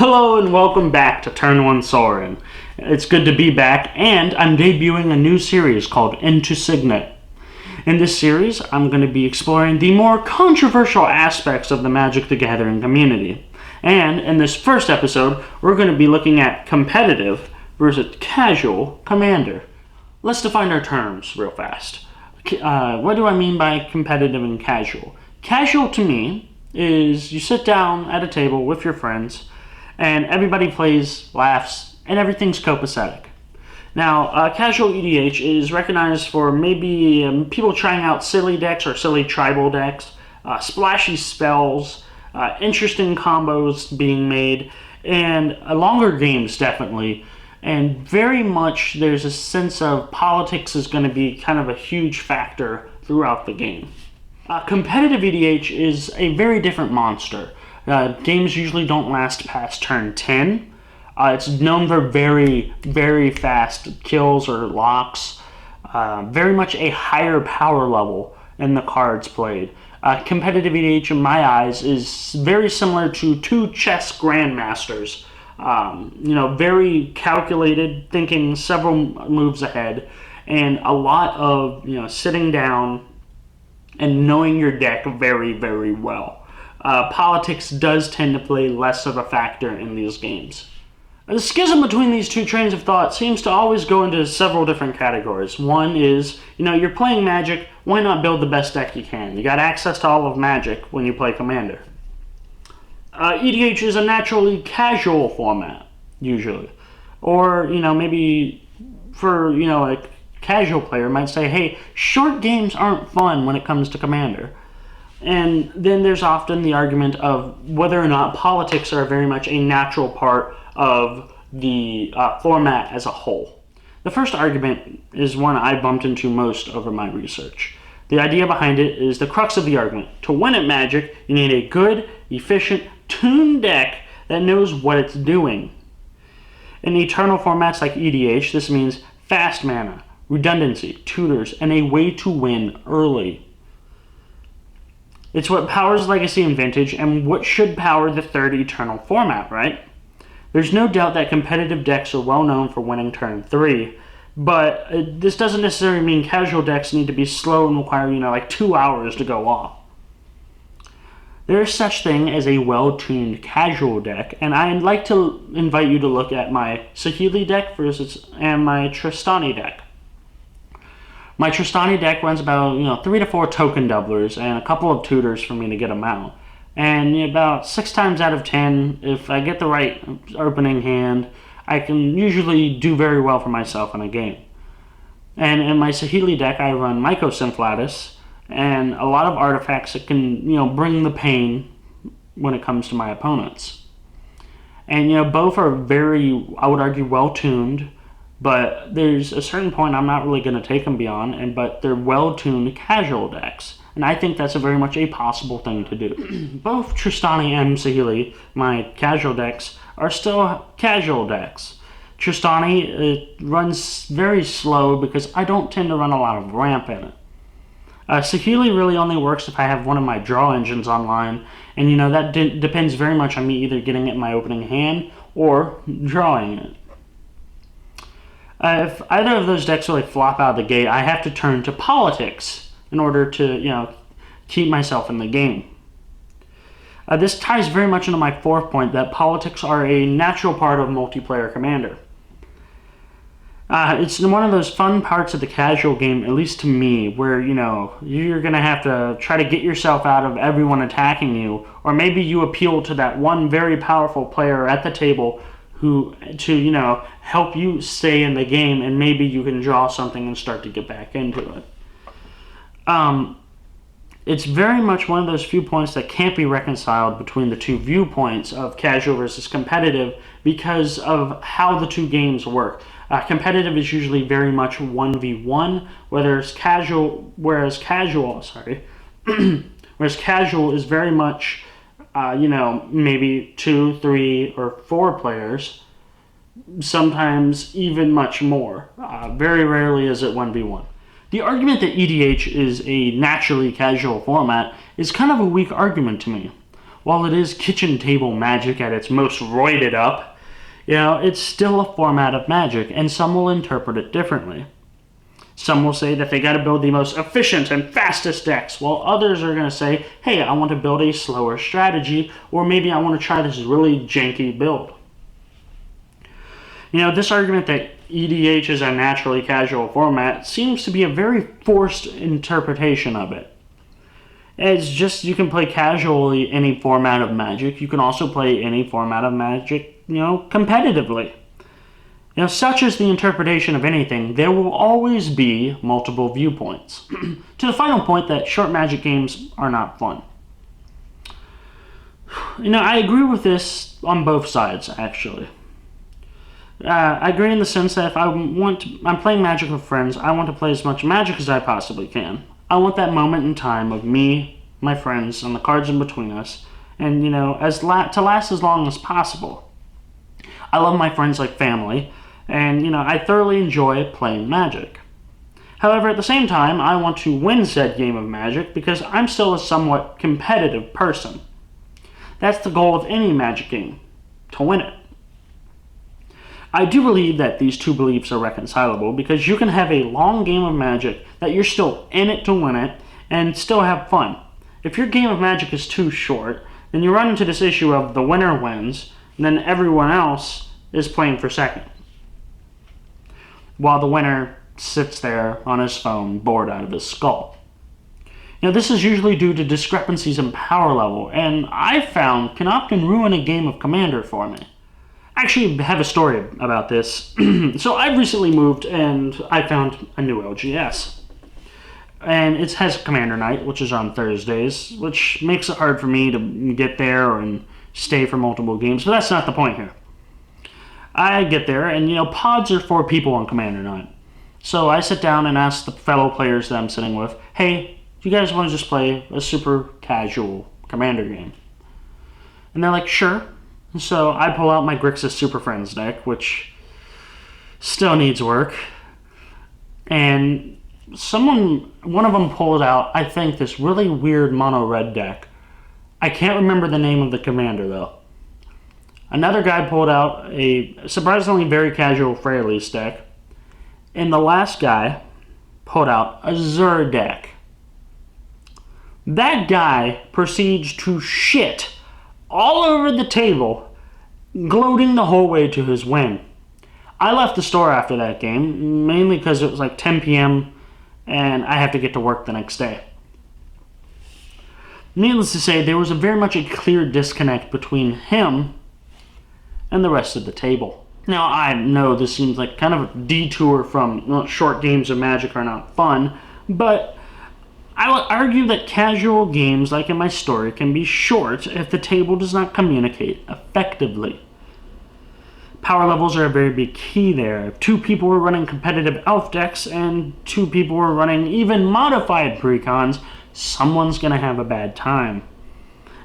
Hello and welcome back to Turn 1 Soren. It's good to be back, and I'm debuting a new series called Into Signet. In this series, I'm going to be exploring the more controversial aspects of the Magic the Gathering community. And in this first episode, we're going to be looking at competitive versus casual Commander. Let's define our terms real fast. What do I mean by competitive and casual? Casual to me is you sit down at a table with your friends and everybody plays, laughs, and everything's copacetic. Now, casual EDH is recognized for maybe people trying out silly decks or silly tribal decks, splashy spells, interesting combos being made, and longer games definitely. And very much there's a sense of politics is going to be kind of a huge factor throughout the game. Competitive EDH is a very different monster. Games usually don't last past turn 10. It's known for very, very fast kills or locks. Very much a higher power level in the cards played. Competitive EDH, in my eyes, is very similar to two chess grandmasters. Very calculated, thinking several moves ahead, and a lot of sitting down and knowing your deck very, very well. Politics does tend to play less of a factor in these games. The schism between these two trains of thought seems to always go into several different categories. One is, you're playing Magic, why not build the best deck you can? You got access to all of Magic when you play Commander. EDH is a naturally casual format, usually. Or, maybe for, a casual player might say, hey, short games aren't fun when it comes to Commander. And then there's often the argument of whether or not politics are very much a natural part of the format as a whole. The first argument is one I bumped into most over my research. The idea behind it is the crux of the argument. To win at Magic, you need a good, efficient, tuned deck that knows what it's doing. In eternal formats like EDH, this means fast mana, redundancy, tutors, and a way to win early. It's what powers Legacy and Vintage, and what should power the third Eternal format, right? There's no doubt that competitive decks are well known for winning turn 3, but this doesn't necessarily mean casual decks need to be slow and require, 2 hours to go off. There is such thing as a well-tuned casual deck, and I'd like to invite you to look at my Saheeli deck and my Tristani deck. My Tristani deck runs about 3 to 4 token doublers and a couple of tutors for me to get them out. And about 6 times out of 10, if I get the right opening hand, I can usually do very well for myself in a game. And in my Saheeli deck, I run Mycosymphlatus and a lot of artifacts that can bring the pain when it comes to my opponents. And both are very, I would argue, well tuned. But there's a certain point I'm not really going to take them beyond, but they're well-tuned casual decks. And I think that's very much a possible thing to do. Both Tristani and Saheeli, my casual decks, are still casual decks. Tristani runs very slow because I don't tend to run a lot of ramp in it. Saheeli really only works if I have one of my draw engines online, and that depends very much on me either getting it in my opening hand or drawing it. If either of those decks really flop out of the gate, I have to turn to politics in order to, keep myself in the game. This ties very much into my fourth point that politics are a natural part of multiplayer Commander. It's one of those fun parts of the casual game, at least to me, where, you're going to have to try to get yourself out of everyone attacking you, or maybe you appeal to that one very powerful player at the table to help you stay in the game, and maybe you can draw something and start to get back into it. It's very much one of those few points that can't be reconciled between the two viewpoints of casual versus competitive because of how the two games work. Competitive is usually very much 1v1, whereas casual is very much maybe 2, 3, or 4 players, sometimes even much more. Very rarely is it 1v1. The argument that EDH is a naturally casual format is kind of a weak argument to me. while it is kitchen table magic at its most roided up, it's still a format of magic, and some will interpret it differently. Some will say that they got to build the most efficient and fastest decks, while others are going to say, hey, I want to build a slower strategy, or maybe I want to try this really janky build. This argument that EDH is a naturally casual format seems to be a very forced interpretation of it. It's just you can play casually any format of Magic. You can also play any format of Magic, competitively. Such is the interpretation of anything, there will always be multiple viewpoints. To the final point that short Magic games are not fun. I agree with this on both sides, actually. I agree in the sense that if I'm playing Magic with friends, I want to play as much Magic as I possibly can. I want that moment in time of me, my friends, and the cards in between us, and, to last as long as possible. I love my friends like family, and, I thoroughly enjoy playing Magic. However, at the same time, I want to win said game of Magic because I'm still a somewhat competitive person. That's the goal of any Magic game, to win it. I do believe that these two beliefs are reconcilable because you can have a long game of Magic that you're still in it to win it and still have fun. If your game of Magic is too short, then you run into this issue of the winner wins, and then everyone else is playing for second, while the winner sits there on his phone, bored out of his skull. This is usually due to discrepancies in power level, and I've found can often ruin a game of Commander for me. I actually have a story about this. So I've recently moved, and I found a new LGS. And it has Commander Night, which is on Thursdays, which makes it hard for me to get there and stay for multiple games, but that's not the point here. I get there, and pods are 4 people on Commander Night. So I sit down and ask the fellow players that I'm sitting with, hey, do you guys want to just play a super casual Commander game? And they're like, sure. So I pull out my Grixis Super Friends deck, which still needs work. And one of them pulled out, I think, this really weird mono red deck. I can't remember the name of the commander, though. Another guy pulled out a surprisingly very casual Freyalise deck. And the last guy pulled out a Zur deck. That guy proceeds to shit all over the table, gloating the whole way to his win. I left the store after that game, mainly because it was like 10 p.m. and I have to get to work the next day. Needless to say, there was very much a clear disconnect between him and the rest of the table. Now, I know this seems like kind of a detour from short games of Magic are not fun, but I would argue that casual games, like in my story, can be short if the table does not communicate effectively. Power levels are a very big key there. If 2 people were running competitive elf decks and 2 people were running even modified precons, someone's going to have a bad time.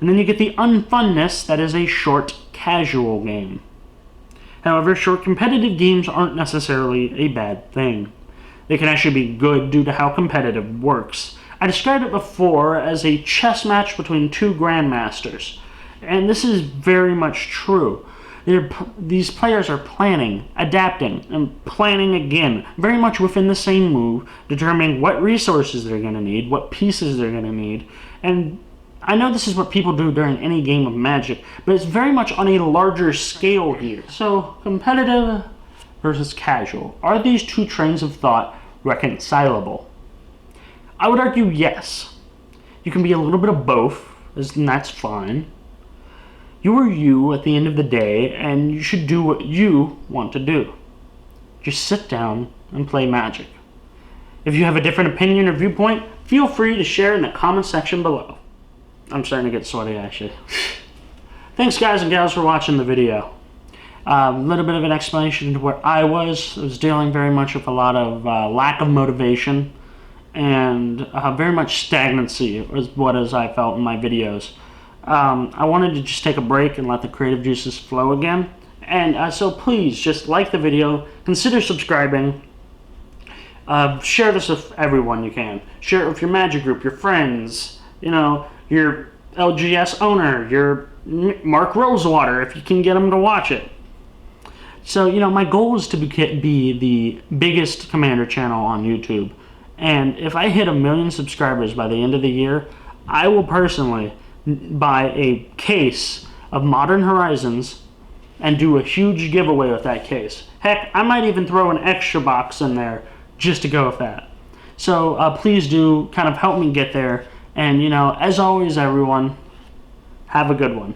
And then you get the unfunness that is a short casual game. However, short competitive games aren't necessarily a bad thing. They can actually be good due to how competitive works. I described it before as a chess match between 2 grandmasters, and this is very much true. These players are planning, adapting, and planning again, very much within the same move, determining what resources they're going to need, what pieces they're going to need, and I know this is what people do during any game of Magic, but it's very much on a larger scale here. So, competitive versus casual. Are these 2 trains of thought reconcilable? I would argue yes. You can be a little bit of both, and that's fine. You are you at the end of the day, and you should do what you want to do. Just sit down and play Magic. If you have a different opinion or viewpoint, feel free to share in the comment section below. I'm starting to get sweaty, actually. Thanks, guys and gals, for watching the video. A little bit of an explanation into where I was dealing very much with a lot of lack of motivation and very much stagnancy is what I felt in my videos. I wanted to just take a break and let the creative juices flow again. And so please, just like the video, consider subscribing, share this with everyone you can. Share it with your Magic group, your friends, your LGS owner, your Mark Rosewater, if you can get him to watch it. So, you know, my goal is to be the biggest Commander channel on YouTube. And if I hit 1 million subscribers by the end of the year, I will personally buy a case of Modern Horizons and do a huge giveaway with that case. Heck, I might even throw an extra box in there just to go with that. So please do kind of help me get there. And, you know, as always, everyone, have a good one.